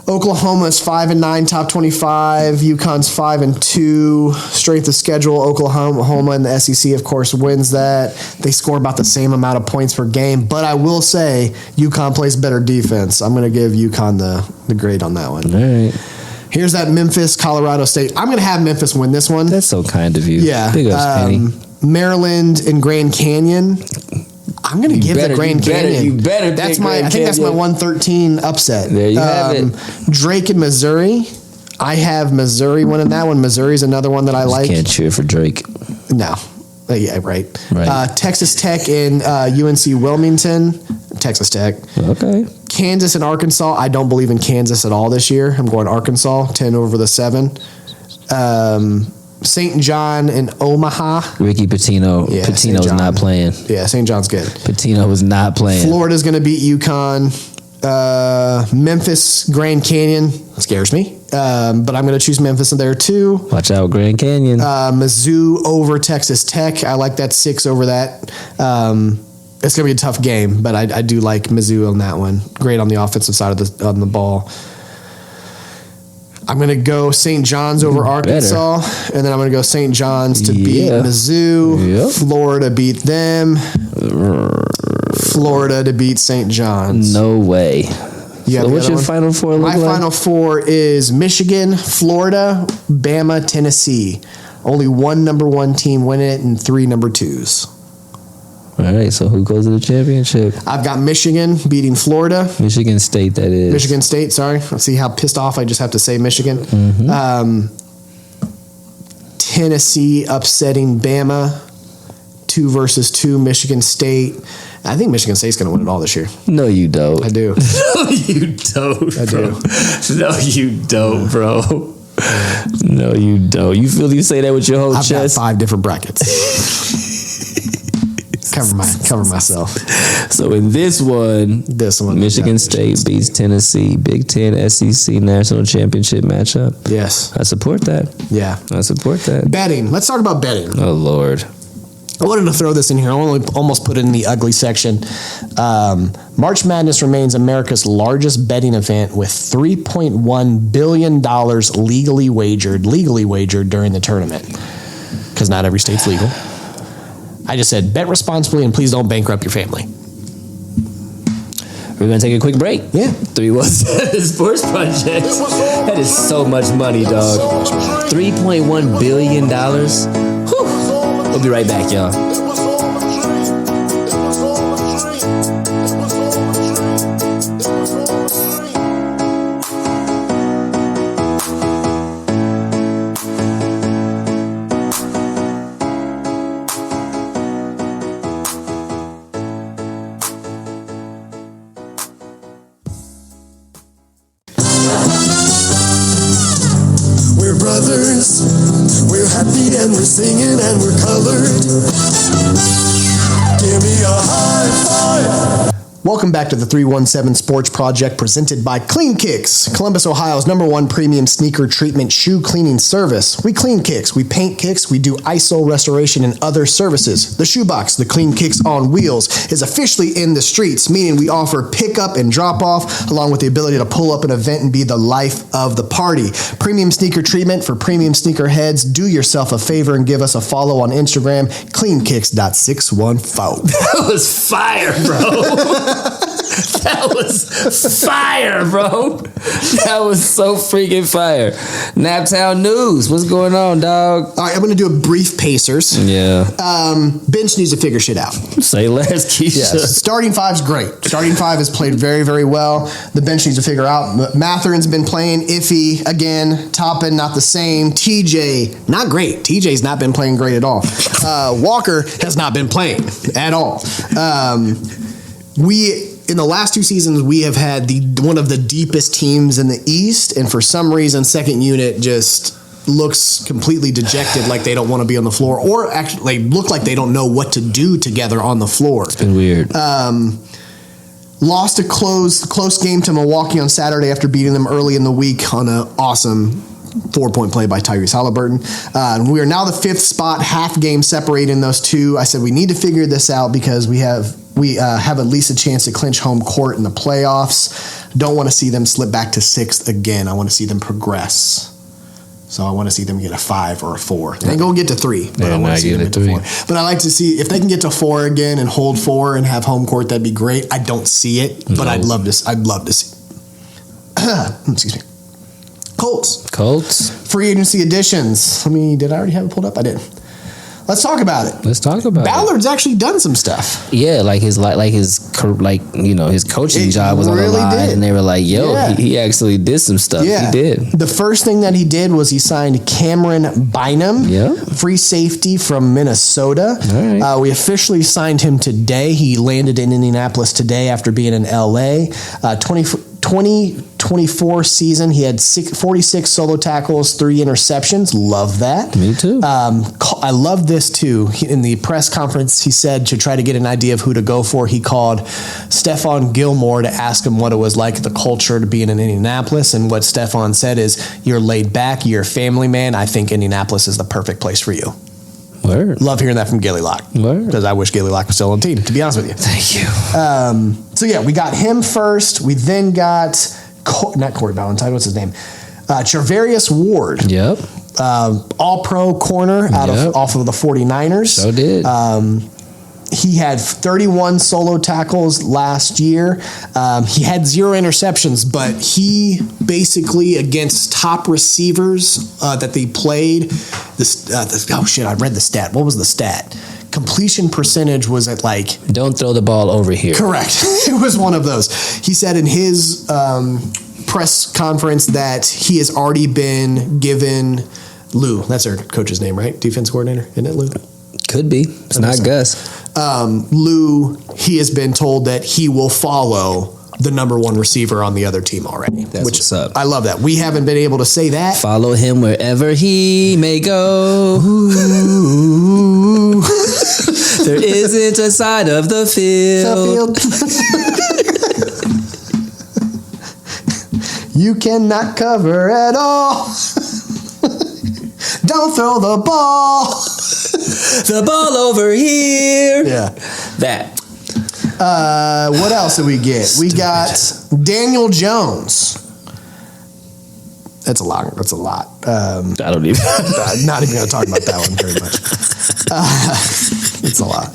Oklahoma is 5-9, top 25. UConn's 5-2. Strength of schedule. Oklahoma in the SEC, of course, wins that. They score about the same amount of points per game. But I will say, UConn plays better defense. I'm going to give UConn the grade on that one. All right. Here's that Memphis, Colorado State. I'm going to have Memphis win this one. That's so kind of you. Yeah. Big ups, Penny. Maryland and Grand Canyon. I'm going to give the Grand Canyon. You better. I think that's my 113 upset. There you have it. Drake and Missouri. I have Missouri winning that one. Missouri's another one that I like. Can't cheer for Drake. No. Yeah, right. Right. Texas Tech and UNC Wilmington. Texas Tech. Okay. Kansas and Arkansas. I don't believe in Kansas at all this year. I'm going Arkansas, 10 over the 7. St. John and Omaha. Ricky Pitino. Yeah, Pitino's not playing. Yeah, St. John's good. Pitino was not playing. Florida's going to beat UConn. Memphis, Grand Canyon. That scares me. But I'm going to choose Memphis in there too. Watch out, Grand Canyon. Mizzou over Texas Tech. I like that 6 over that. It's going to be a tough game, but I do like Mizzou on that one. Great on the offensive side on the ball. I'm going to go St. John's over Arkansas, and then I'm going to go St. John's to beat Mizzou. Yep. Florida beat them. Florida to beat St. John's. No way. So what's your Final Four look My like? Final Four is Michigan, Florida, Bama, Tennessee. Only one number 1 team winning it and 3 number 2s. All right, so who goes to the championship? I've got Michigan beating Florida. Michigan State, that is. Michigan State, sorry. Let's see how pissed off I just have to say Michigan. Tennessee upsetting Bama. 2 versus 2, Michigan State. I think Michigan State's going to win it all this year. No, you don't. I do. No, you don't. I do. No, you don't, bro. No, you don't. You feel you say that with your whole I've chest? got 5 different brackets. cover myself. So in this one, Michigan State beats Tennessee. Big Ten SEC National Championship matchup. Yes. I support that. Yeah. I support that. Betting. Let's talk about betting. Oh, Lord. I wanted to throw this in here. I almost put it in the ugly section. March Madness remains America's largest betting event with $3.1 billion legally wagered during the tournament. Because not every state's legal. I just said bet responsibly and please don't bankrupt your family. We're going to take a quick break. Yeah. 317 Sports Project. That is so much money, dog. $3.1 billion. Whew. We'll be right back, y'all. We're brothers, we're happy and we're singing and we're colored. Give me a high five. Welcome back to the 317 Sports Project presented by Clean Kicks, Columbus, Ohio's #1 premium sneaker treatment shoe cleaning service. We clean kicks, we paint kicks, we do ISO restoration and other services. The shoebox, the Clean Kicks on Wheels, is officially in the streets, meaning we offer pickup and drop off, along with the ability to pull up an event and be the life of the party. Premium sneaker treatment for premium sneaker heads. Do yourself a favor and give us a follow on Instagram, cleankicks.614. That was fire, bro. That was fire, bro. That was so freaking fire. Naptown News. What's going on, dog? All right, I'm going to do a brief Pacers. Yeah. Bench needs to figure shit out. Say less, Keisha. Yes. Starting five's great. Starting 5 has played very, very well. The bench needs to figure out. Matherin's been playing iffy again. Toppin, not the same. TJ, not great. TJ's not been playing great at all. Walker has not been playing at all. In the last 2 seasons, we have had one of the deepest teams in the East, and for some reason, second unit just looks completely dejected, like they don't want to be on the floor, or actually they look like they don't know what to do together on the floor. It's been weird. Lost a close game to Milwaukee on Saturday after beating them early in the week on an awesome 4-point play by Tyrese Halliburton. We are now the 5th spot, half game separating those two. I said we need to figure this out because we have at least a chance to clinch home court in the playoffs. Don't want to see them slip back to 6th again. I want to see them progress. So I want to see them get a 5 or a 4. They ain't gonna get to 3, but I want to see them get to 4. But I like to see if they can get to 4 again and hold 4 and have home court. That'd be great. I don't see it, but I'd love to see. Excuse me. Colts. Free agency additions. Did I already have it pulled up? I did. Let's talk about it. Let's talk about Ballard's actually done some stuff. Yeah, his coaching job was on the line, and they were like, "Yo, he actually did some stuff." Yeah. He did. The first thing that he did was he signed Cameron Bynum, free safety from Minnesota. All right. We officially signed him today. He landed in Indianapolis today after being in LA. 2024 season, he had 46 solo tackles, 3 interceptions. Love that. Me too. I love this too. In the press conference, he said to try to get an idea of who to go for, he called Stephon Gilmore to ask him what it was like, the culture to be in Indianapolis. And what Stephon said is, you're laid back, you're a family man. I think Indianapolis is the perfect place for you. Word. Love hearing that from Gilly Lock. Because I wish Gilly Lock was still on the team, to be honest with you. Thank you. We got him first. We then got, not Corey Ballantyne, what's his name? Charvarius Ward. Yep. All-pro corner off of the 49ers. So did. He had 31 solo tackles last year. He had 0 interceptions, but he basically, against top receivers that they played, I read the stat. What was the stat? Completion percentage was at like... Don't throw the ball over here. Correct. It was one of those. He said in his press conference that he has already been given... Lou, that's our coach's name, right? Defense coordinator, isn't it Lou? Could be. It's not Gus. Lou, he has been told that he will follow the number 1 receiver on the other team already. That's what's up. I love that. We haven't been able to say that. Follow him wherever he may go. Ooh. There isn't a side of the field. You cannot cover at all. Don't throw the ball. The ball over here. Yeah. That. What else did we get? We got Daniel Jones. That's a lot. I don't even. Not even going to talk about that one very much. It's a lot.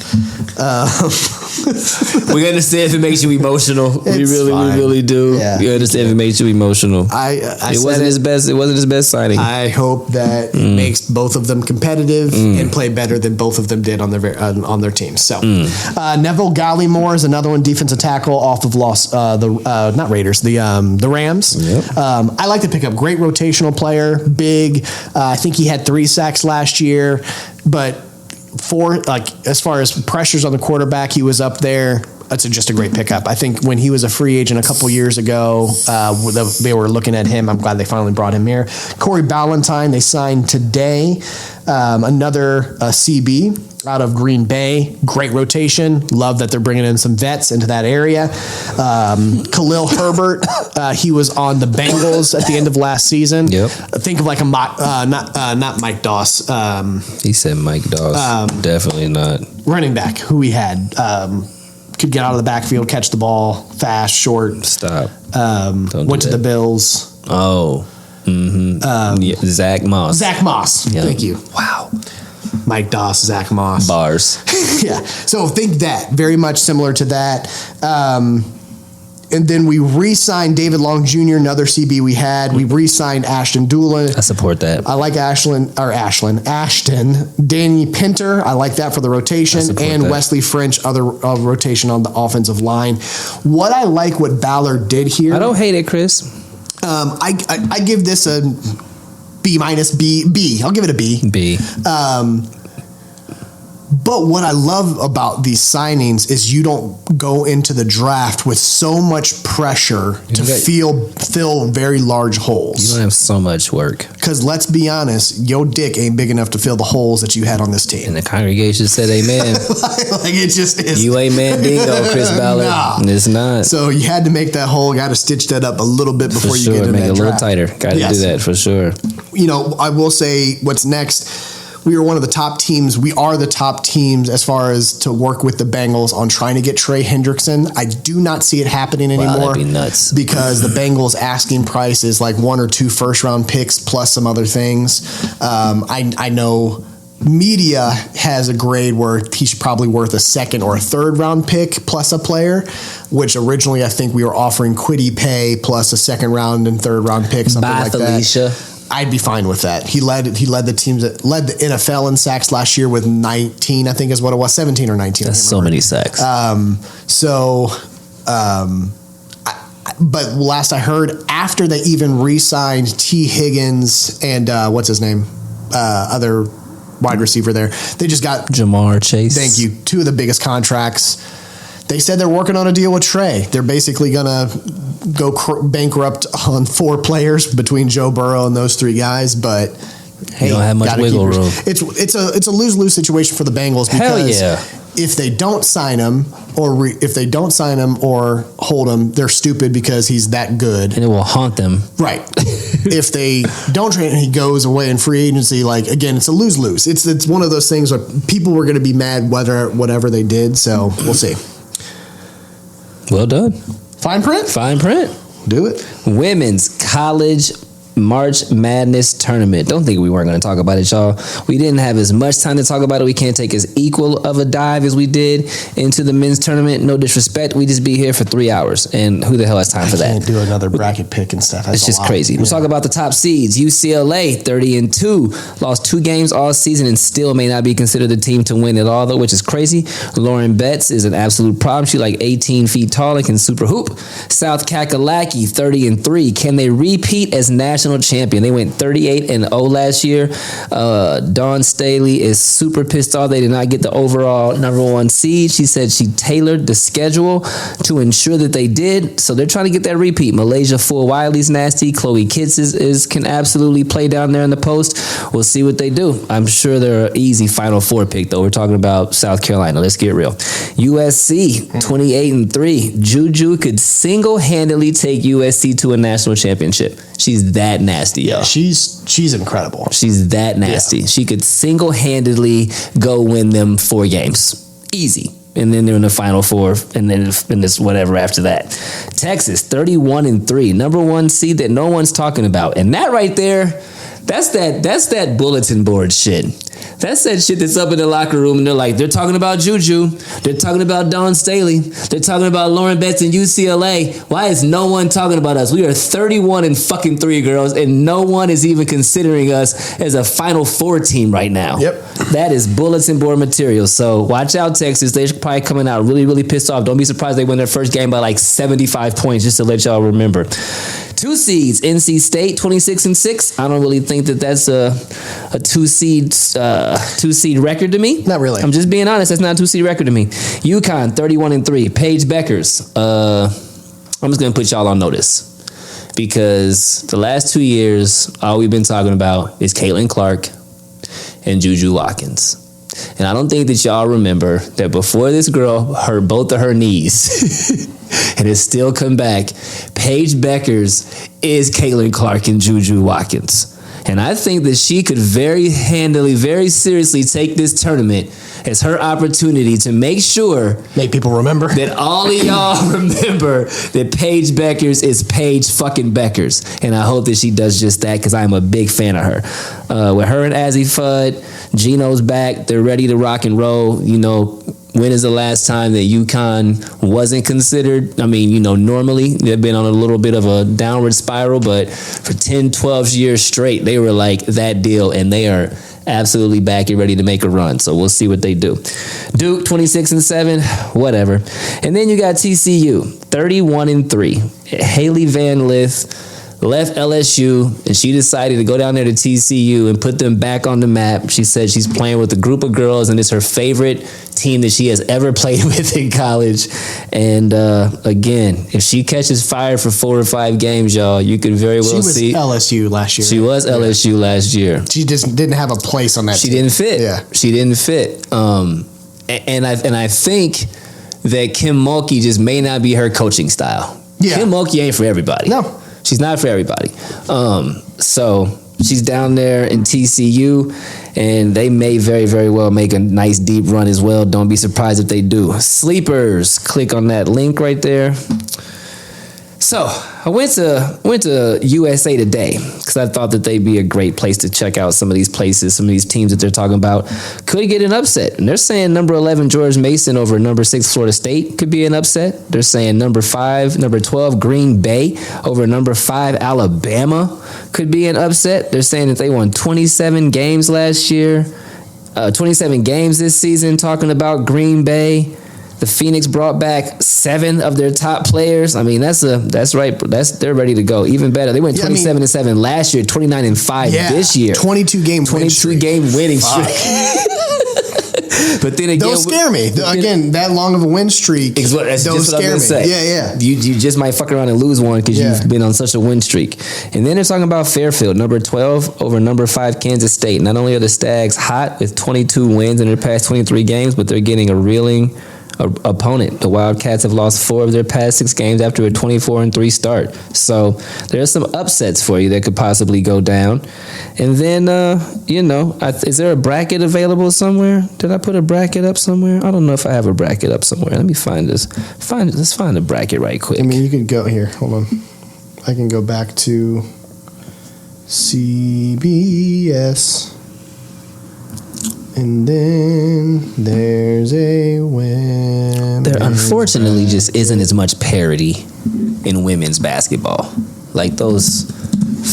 We understand if it makes you emotional. We It's fine. really do. Yeah. We understand if it makes you emotional. It wasn't his best signing. I hope that it makes both of them competitive and play better than both of them did on their teams. So Neville Gallimore is another one, defensive tackle off of not Raiders, the Rams. Yep. I like to pick up great rotational player, big. I think he had 3 sacks last year, but as far as pressures on the quarterback, he was up there. That's just a great pickup. I think when he was a free agent a couple years ago, they were looking at him. I'm glad they finally brought him here. Corey Ballantyne, they signed today. Another CB out of Green Bay. Great rotation. Love that they're bringing in some vets into that area. Khalil Herbert, he was on the Bengals at the end of last season. Yep. Think of like a not Mike Doss. He said Mike Doss. Definitely not. Running back who we had. Could get out of the backfield, catch the ball, fast, short. Stop. Went to the Bills. Oh. Mm-hmm. Zach Moss. Zach Moss. Yep. Thank you. Wow. Mike Doss, Zach Moss. Bars. Yeah. So think that. Very much similar to that. And then we re-signed David Long Jr., another CB we had. We re-signed Ashton Doolin. I support that. I like Ashton. Danny Pinter, I like that for the rotation. And Wesley French, other rotation on the offensive line. What I like what Ballard did here. I don't hate it, Chris. I give this a B minus B. I'll give it a B. B. But what I love about these signings is you don't go into the draft with so much pressure to fill very large holes. You don't have so much work. Because let's be honest, your dick ain't big enough to fill the holes that you had on this team. And the congregation said amen. Like it just is. You ain't man bingo, Chris Ballard. Nah. It's not. So you had to make that hole, got to stitch that up a little bit before you get in make that it a little draft. tighter. Got to do that for sure. You know, I will say what's next. We are one of the top teams. We are the top teams as far as to work with the Bengals on trying to get Trey Hendrickson. I do not see it happening anymore. Wow, that'd be nuts. Because the Bengals asking price is like 1 or 2 first-round picks plus some other things. I know media has a grade where he's probably worth a 2nd or a 3rd round pick plus a player, which originally I think we were offering Kwity Paye plus a 2nd round and 3rd round pick, something like Felicia. that. I'd be fine with that. He led the teams that led the NFL in sacks last year with 19, I think is what it was, 17 or 19. That's so many sacks. But last I heard, after they even re-signed T. Higgins and what's his name, other wide receiver there, they just got Jamar Chase. Thank you. 2 of the biggest contracts. They said they're working on a deal with Trey. They're basically going to go bankrupt on 4 players between Joe Burrow and those 3 guys, but hey, you don't have much wiggle room. It's a lose-lose situation for the Bengals because if they don't sign him or hold him, they're stupid because he's that good, and it will haunt them. Right. If they don't train and he goes away in free agency, like again, it's a lose-lose. It's one of those things where people were going to be mad whatever they did. So we'll see. Well done. Fine print? Fine print. Do it. Women's college March Madness tournament. Don't think we weren't going to talk about it, y'all. We didn't have as much time to talk about it. We can't take as equal of a dive as we did into the men's tournament. No disrespect. We just be here for 3 hours. And who the hell has time for that? Can't do another bracket pick and stuff. It's just crazy. We'll talk about the top seeds. UCLA, 30-2. Lost 2 games all season and still may not be considered the team to win it all, though, which is crazy. Lauren Betts is an absolute problem. She's like 18 feet tall and can super hoop. South Kakalaki, 30-3. Can they repeat as national champion? They went 38-0 last year. Dawn Staley is super pissed off they did not get the overall number 1 seed. She said she tailored the schedule to ensure that they did, so they're trying to get that repeat. Malaysia Full Wiley's nasty. Chloe Kitts is can absolutely play down there in the post. We'll see what they do. I'm sure they're an easy Final Four pick, though. We're talking about South Carolina. Let's get real. USC, 28-3. Juju could single-handedly take USC to a national championship. She's that nasty, y'all. Yeah, she's incredible. She's that nasty. Yeah. She could single-handedly go win them 4 games. Easy. And then they're in the Final Four, and then in this whatever after that. Texas, 31-3. Number 1 seed that no one's talking about. And that right there, that's that bulletin board shit. That's that shit that's up in the locker room, and they're talking about Juju, they're talking about Dawn Staley, they're talking about Lauren Betts and UCLA. Why is no one talking about us? We are 31-3, girls, and no one is even considering us as a Final Four team right now. Yep. That is bulletin board material. So watch out, Texas. They're probably coming out really, really pissed off. Don't be surprised they win their first game by like 75 points, just to let y'all remember. 2 seeds, NC State, 26-6. I don't really think that's a 2-seed record to me. Not really. I'm just being honest. That's not a 2-seed record to me. UConn, 31-3. Paige Beckers. I'm just gonna put y'all on notice because the last 2 years, all we've been talking about is Caitlin Clark and Juju Watkins. And I don't think that y'all remember that before this girl hurt both of her knees and has still come back, Paige Beckers is Caitlin Clark and Juju Watkins. And I think that she could very handily, very seriously take this tournament as her opportunity to make people remember that all of y'all remember that Paige Beckers is Paige fucking Beckers. And I hope that she does just that because I'm a big fan of her. With her and Azzy Fudd, Gino's back. They're ready to rock and roll. You know, when is the last time that UConn wasn't considered? I mean, you know, normally they've been on a little bit of a downward spiral, but for 10, 12 years straight, they were like that deal, and they are absolutely back and ready to make a run. So we'll see what they do. Duke, 26-7, whatever. And then you got TCU, 31-3. Haley Van Lith left LSU, and she decided to go down there to TCU and put them back on the map. She said she's playing with a group of girls, and it's her favorite team that she has ever played with in college. And again, if she catches fire for 4 or 5 games, y'all, you could very well see. She was LSU last year. She was LSU last year. She just didn't have a place on that team. She didn't fit. Yeah. She didn't fit. And I think that Kim Mulkey just may not be her coaching style. Yeah. Kim Mulkey ain't for everybody. No. She's not for everybody. So she's down there in TCU, and they may very, very well make a nice deep run as well. Don't be surprised if they do. Sleepers, click on that link right there. So I went to USA Today because I thought that they'd be a great place to check out some of these places, some of these teams that they're talking about could get an upset. And they're saying number 11 George Mason over number 6 Florida State could be an upset. They're saying number 12 Green Bay over number 5 Alabama could be an upset. They're saying that they won 27 games last year, 27 games this season. Talking about Green Bay. The Phoenix brought back 7 of their top players. I mean, that's right. They're ready to go. Even better. They went 27-7 last year, 29-5 this year. 22 game winning streak. But then again, don't scare me. Again, that long of a win streak. Don't scare me. Yeah. You just might fuck around and lose one because you've been on such a win streak. And then they're talking about Fairfield, number 12 over number 5 Kansas State. Not only are the Stags hot with 22 wins in their past 23 games, but they're getting a reeling opponent. The Wildcats have lost 4 of their past 6 games after a 24-3 start. So there's some upsets for you that could possibly go down. And then, is there a bracket available somewhere? Did I put a bracket up somewhere? I don't know if I have a bracket up somewhere. Let me find this. Let's find a bracket right quick. I mean, you could go here. Hold on. I can go back to CBS. And then there's a win. There unfortunately just isn't as much parity in women's basketball. Like those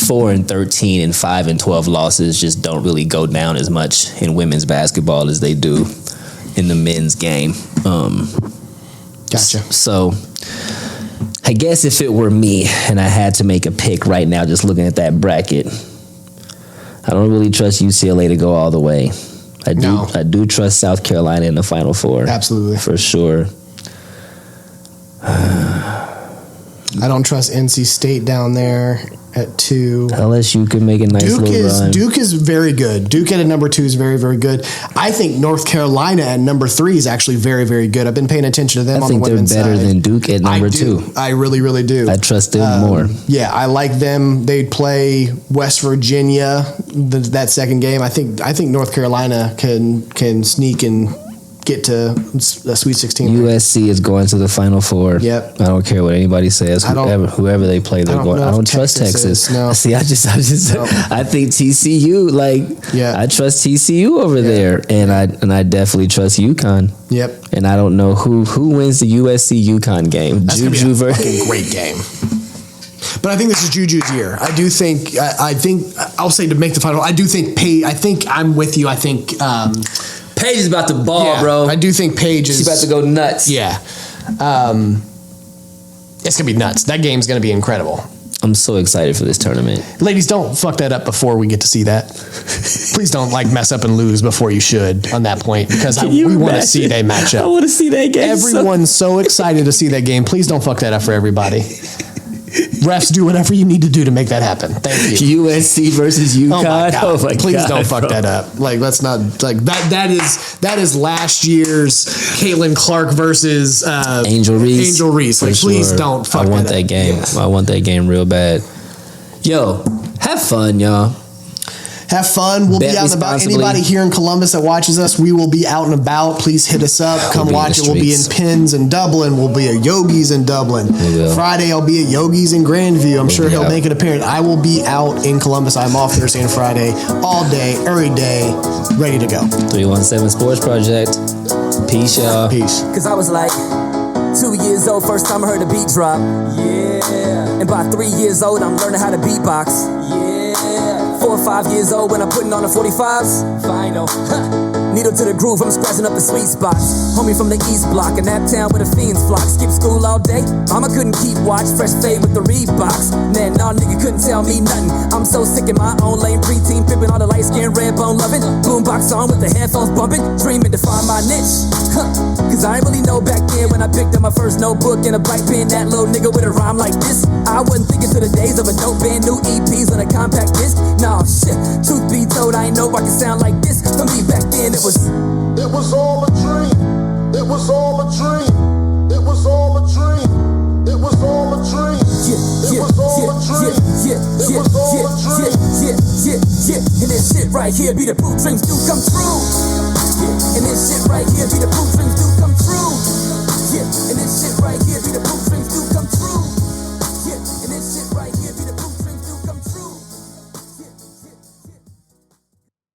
4-13 and 5-12 losses just don't really go down as much in women's basketball as they do in the men's game. Gotcha. So I guess if it were me and I had to make a pick right now, just looking at that bracket, I don't really trust UCLA to go all the way. I do trust South Carolina in the Final Four. Absolutely. For sure. I don't trust NC State down there at 2. LSU could make a nice little run. Duke is very good. Duke at number 2 is very, very good. I think North Carolina at number 3 is actually very, very good. I've been paying attention to them on the women's side. I think they're better than Duke at number 2. I really, really do. I trust them more. Yeah, I like them. They'd play West Virginia that second game. I think North Carolina can sneak and get to a Sweet 16. USC is going to the Final Four. Yep. I don't care what anybody says. Whoever they play, they're going. I don't trust Texas. No. See, I think TCU. I trust TCU over there, and I definitely trust UConn. Yep. And I don't know who wins the USC UConn game. That's gonna be a fucking great game. But I think this is Juju's year. I do think. I think I'll say to make the final. I do think I think I'm with you. I think. Paige is about to ball, bro. I do think Paige is... She's about to go nuts. Yeah. It's going to be nuts. That game's going to be incredible. I'm so excited for this tournament. Ladies, don't fuck that up before we get to see that. Please don't mess up and lose before you should on that point, because we want to see that matchup. I want to see that game. Everyone's so excited to see that game. Please don't fuck that up for everybody. Refs, do whatever you need to do to make that happen. Thank you. USC versus UConn. Oh my God. Oh my Please God, don't fuck that up. Let's not that is last year's Caitlin Clark versus Angel Reese. Please don't fuck that up. I want that game. Yeah. I want that game real bad. Yo, have fun, y'all. Have fun. We'll be out and about. Anybody here in Columbus that watches us, we will be out and about. Please hit us up. Come watch it. We'll be in Pins in Dublin. We'll be at Yogi's in Dublin. Friday, I'll be at Yogi's in Grandview. I'm sure he'll make an appearance. I will be out in Columbus. I'm off Thursday and Friday, all day, every day, ready to go. 317 Sports Project. Peace, y'all. Peace. Cause I was like 2 years old, first time I heard a beat drop. Yeah. And by 3 years old, I'm learning how to beatbox. Yeah. 4 or 5 years old when I'm putting on the 45s. Final. Needle to the groove, I'm scratching up the sweet spots. Homie from the East Block, in that town where the fiends flock. Skip school all day, mama couldn't keep watch. Fresh fade with the Reeboks. Man, nah, nigga couldn't tell me nothing. I'm so sick in my own lane, preteen, pimping all the light skin, red bone loving. Boombox on with the headphones bumping, dreaming to find my niche. Cause I ain't really know back then when I picked up my first notebook and a black pen. That little nigga with a rhyme like this. I wasn't thinking to the days of a dope band, new EPs on a compact disc. Nah, shit, truth be told, I ain't know I could sound like this. For me back then, it was all a dream. It was all a dream. It was all a dream. It was all a dream. It was all a dream. It was all a dream. And this shit right here be the blue dreams do come true. And this shit right here be the